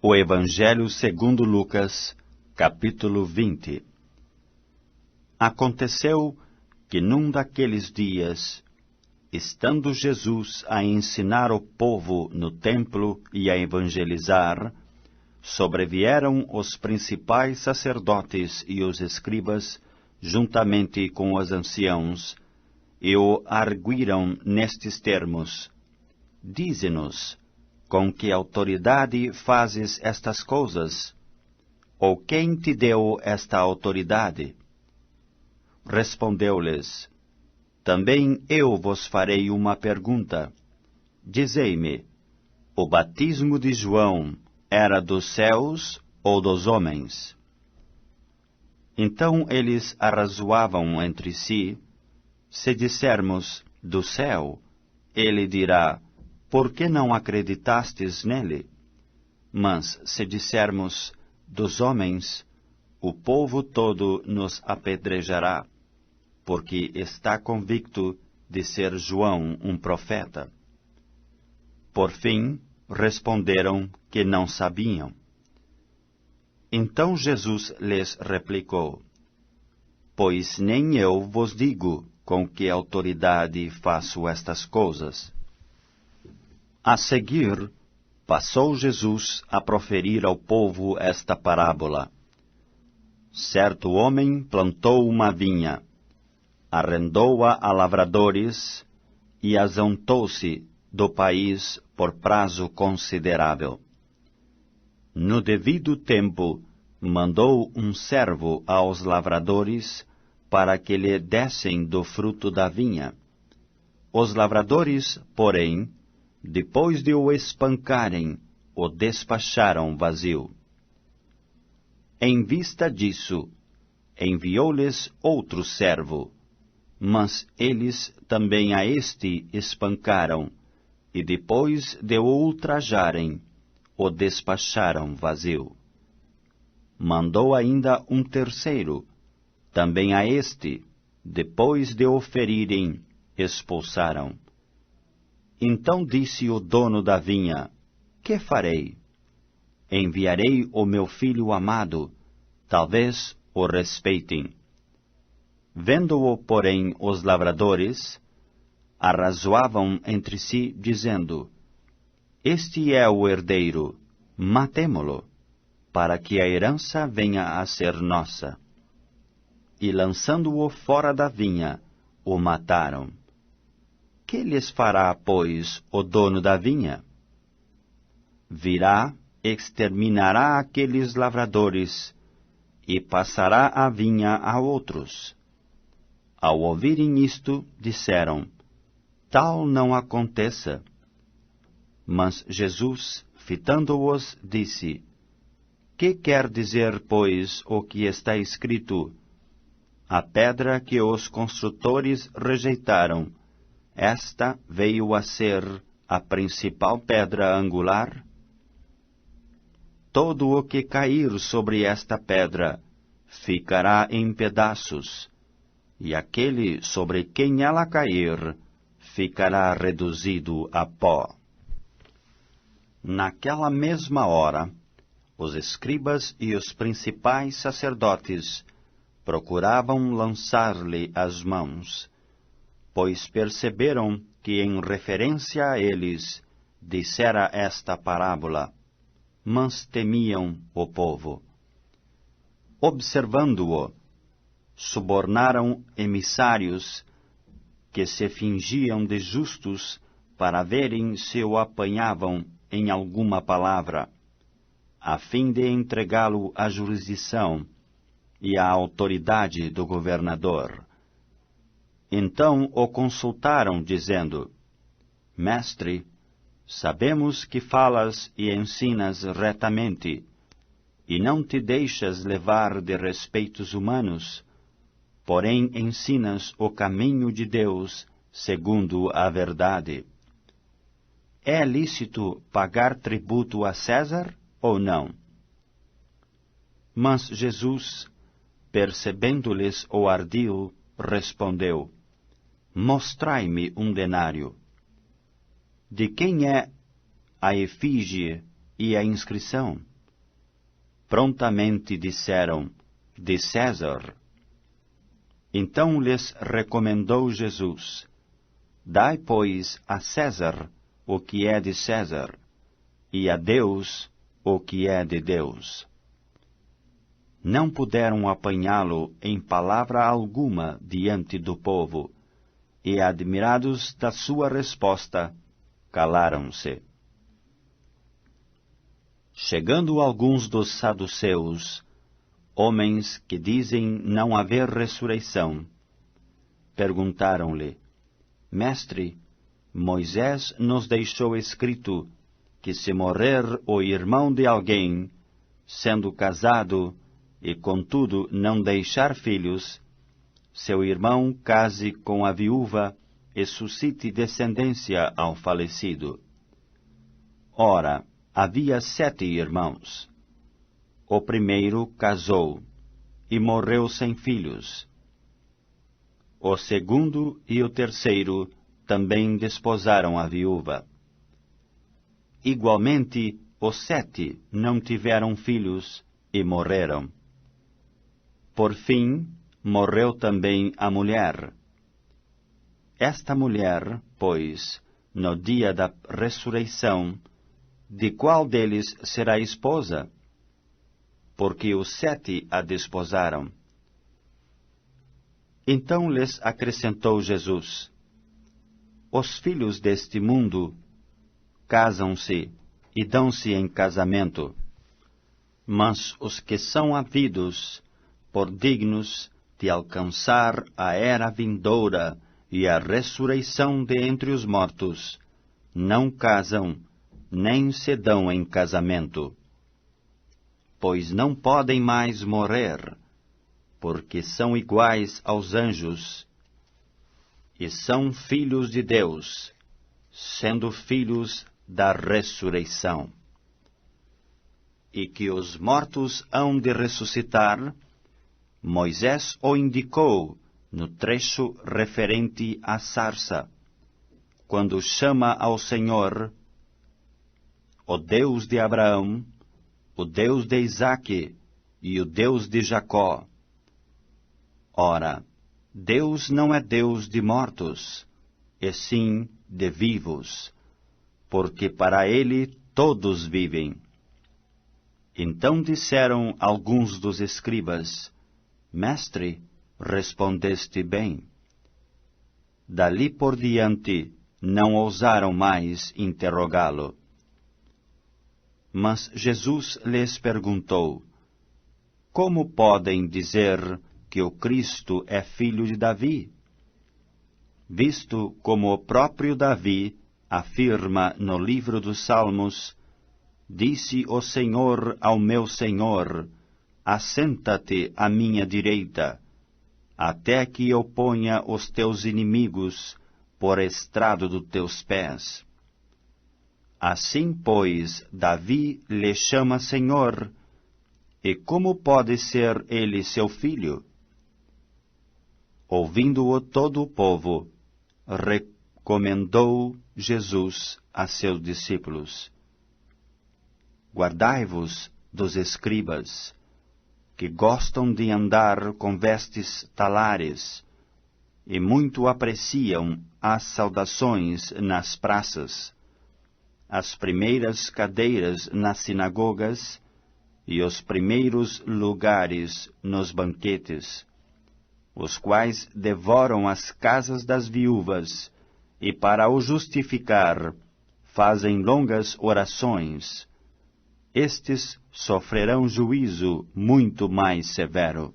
O Evangelho segundo Lucas, capítulo 20. Aconteceu que num daqueles dias, estando Jesus a ensinar o povo no templo e a evangelizar, sobrevieram os principais sacerdotes e os escribas, juntamente com os anciãos, e o arguíram nestes termos: Dize-nos, com que autoridade fazes estas coisas? Ou quem te deu esta autoridade? Respondeu-lhes: Também eu vos farei uma pergunta. Dizei-me, o batismo de João era dos céus ou dos homens? Então eles arrazoavam entre si: Se dissermos do céu, ele dirá: Por que não acreditastes nele? Mas se dissermos dos homens, o povo todo nos apedrejará, porque está convicto de ser João um profeta. Por fim, responderam que não sabiam. Então Jesus lhes replicou: Pois nem eu vos digo com que autoridade faço estas coisas. A seguir, passou Jesus a proferir ao povo esta parábola. Certo homem plantou uma vinha, arrendou-a a lavradores e ausentou-se do país por prazo considerável. No devido tempo, mandou um servo aos lavradores para que lhe dessem do fruto da vinha. Os lavradores, porém, depois de o espancarem, o despacharam vazio. Em vista disso, enviou-lhes outro servo, mas eles também a este espancaram, e depois de o ultrajarem, o despacharam vazio. Mandou ainda um terceiro, também a este, depois de o ferirem, expulsaram. Então disse o dono da vinha: Que farei? Enviarei o meu filho amado, talvez o respeitem. Vendo-o, porém, os lavradores, arrazoavam entre si, dizendo: Este é o herdeiro, matemo-lo, para que a herança venha a ser nossa. E lançando-o fora da vinha, o mataram. Que lhes fará, pois, o dono da vinha? Virá, exterminará aqueles lavradores, e passará a vinha a outros. Ao ouvirem isto, disseram: Tal não aconteça. Mas Jesus, fitando-os, disse: Que quer dizer, pois, o que está escrito? A pedra que os construtores rejeitaram, esta veio a ser a principal pedra angular? Todo o que cair sobre esta pedra ficará em pedaços, e aquele sobre quem ela cair ficará reduzido a pó. Naquela mesma hora, os escribas e os principais sacerdotes procuravam lançar-lhe as mãos, pois perceberam que em referência a eles dissera esta parábola, mas temiam o povo. Observando-o, subornaram emissários que se fingiam de justos para verem se o apanhavam em alguma palavra, a fim de entregá-lo à jurisdição e à autoridade do governador. Então o consultaram, dizendo: Mestre, sabemos que falas e ensinas retamente, e não te deixas levar de respeitos humanos, porém ensinas o caminho de Deus segundo a verdade. É lícito pagar tributo a César ou não? Mas Jesus, percebendo-lhes o ardil, respondeu: Mostrai-me um denário. De quem é a efígie e a inscrição? prontamente disseram: de César. Então lhes recomendou Jesus: dai, pois, a César o que é de César, e a Deus o que é de Deus. Não puderam apanhá-lo em palavra alguma diante do povo, e, admirados da sua resposta, calaram-se. Chegando alguns dos saduceus, homens que dizem não haver ressurreição, perguntaram-lhe: Mestre, Moisés nos deixou escrito que se morrer o irmão de alguém, sendo casado, e contudo não deixar filhos, seu irmão case com a viúva e suscite descendência ao falecido. Ora, havia 7 irmãos. O primeiro casou e morreu sem filhos. O segundo e o terceiro também desposaram a viúva. Igualmente, os 7 não tiveram filhos e morreram. Por fim, morreu também a mulher. Esta mulher, pois, no dia da ressurreição, de qual deles será esposa? Porque os 7 a desposaram. Então lhes acrescentou Jesus: os filhos deste mundo casam-se e dão-se em casamento, mas os que são havidos por dignos de alcançar a era vindoura e a ressurreição de entre os mortos, não casam, nem se dão em casamento. Pois não podem mais morrer, porque são iguais aos anjos, e são filhos de Deus, sendo filhos da ressurreição. E que os mortos hão de ressuscitar, Moisés o indicou no trecho referente à sarça, quando chama ao Senhor o Deus de Abraão, o Deus de Isaque e o Deus de Jacó. Ora, Deus não é Deus de mortos, e sim de vivos, porque para ele todos vivem. Então disseram alguns dos escribas: Mestre, respondeste bem. Dali por diante não ousaram mais interrogá-lo. Mas Jesus lhes perguntou: como podem dizer que o Cristo é filho de Davi? Visto como o próprio Davi afirma no livro dos Salmos: disse o Senhor ao meu Senhor: assenta-te à minha direita, até que eu ponha os teus inimigos por estrado dos teus pés. Assim, pois, Davi lhe chama Senhor, e como pode ser ele seu filho? Ouvindo-o todo o povo, recomendou Jesus a seus discípulos: guardai-vos dos escribas, que gostam de andar com vestes talares, e muito apreciam as saudações nas praças, as primeiras cadeiras nas sinagogas e os primeiros lugares nos banquetes, os quais devoram as casas das viúvas, e para o justificar fazem longas orações. Estes sofrerão juízo muito mais severo.